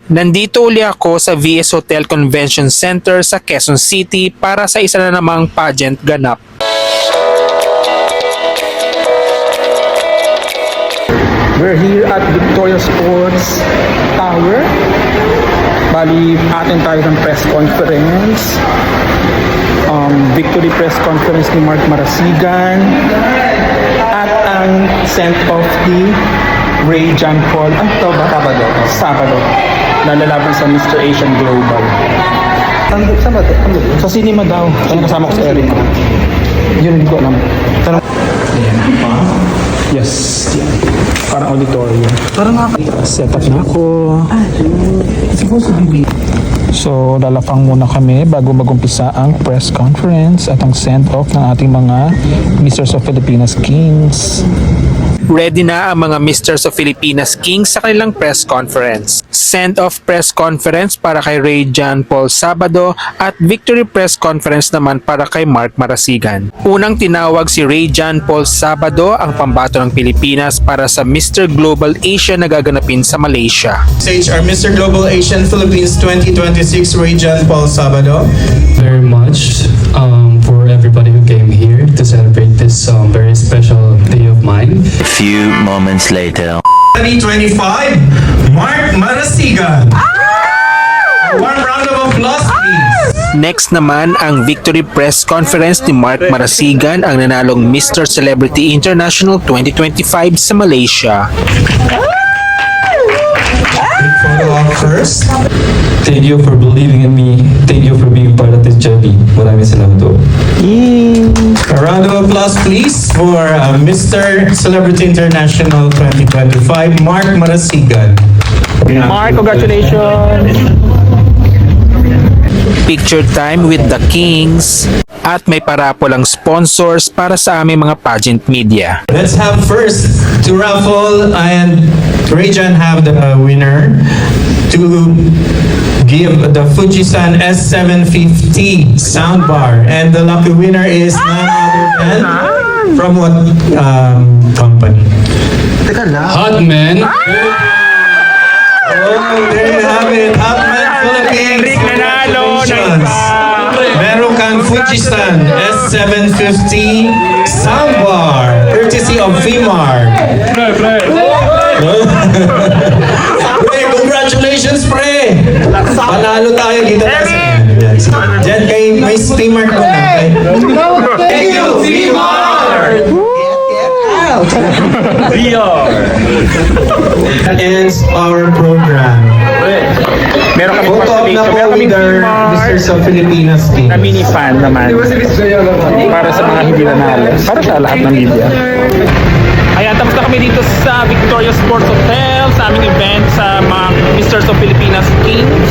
Nandito uli ako sa VS Hotel Convention Center sa Quezon City para sa isa na namang pageant ganap. We're here at Victoria Sports Tower. Bali, atin tayo ng press conference. Victory press conference ni Mark Marasigan. At ang sent off ni Ray John Paul. Ano ito ba? Sabado. Lalaban sa Mr. Asian Global. Sa cinema daw. Ang kasama ko si Eric. Yun ko naman. Tanong. Yes. Parang auditorium. Parang set up na ako. So, lalapang muna kami bago magumpisa ang press conference at ang send-off ng ating mga Misters of Filipinas Kings. Ready na ang mga Misters of Filipinas Kings sa kanilang press conference. Send-off press conference para kay Ray John Paul Sabado at victory press conference naman para kay Mark Marasigan. Unang tinawag si Ray John Paul Sabado ang pambato ng Pilipinas para sa Mr. Global Asia na gaganapin sa Malaysia. Stage our Mr. Global Asian Philippines 2026 Ray John Paul Sabado. Very much for everybody who came here to celebrate this very special day of mine. Few moments later. 2025 Mark Marasigan. One round of applause please. Next naman ang victory press conference ni Mark Marasigan, ang nanalong Mr. Celebrity International 2025 sa Malaysia. Photo op first. Thank you for believing in me. Thank you for being part of this journey. Maraming salamat po. A round of applause please for Mr. Celebrity International 2025 Mark Marasigan. Mark, congratulations! Picture time with the Kings at may parapolang sponsors para sa aming mga pageant media. Let's have first to raffle and Ray John have the winner to give the Fujisan S750 soundbar, and the lucky winner is none other than from what company? Hotman. Oh, there you have it. Hotman Philippines. Congratulations. Meron kang Fujisan S750 soundbar courtesy of VMAR. Pre, congratulations pre! Panalo tayo dito. Diyan kay may steamer ko na. Thank you, VMAR! That ends our program. Meron kami Photo op na po with our Misters of Filipinas team. na mini fan naman para sa mga hindi nanalo. Para sa lahat ng media. Ayan, tapos na kami dito sa Victoria Sports Hotel sa aming event sa mga Misters of Filipinas Kings.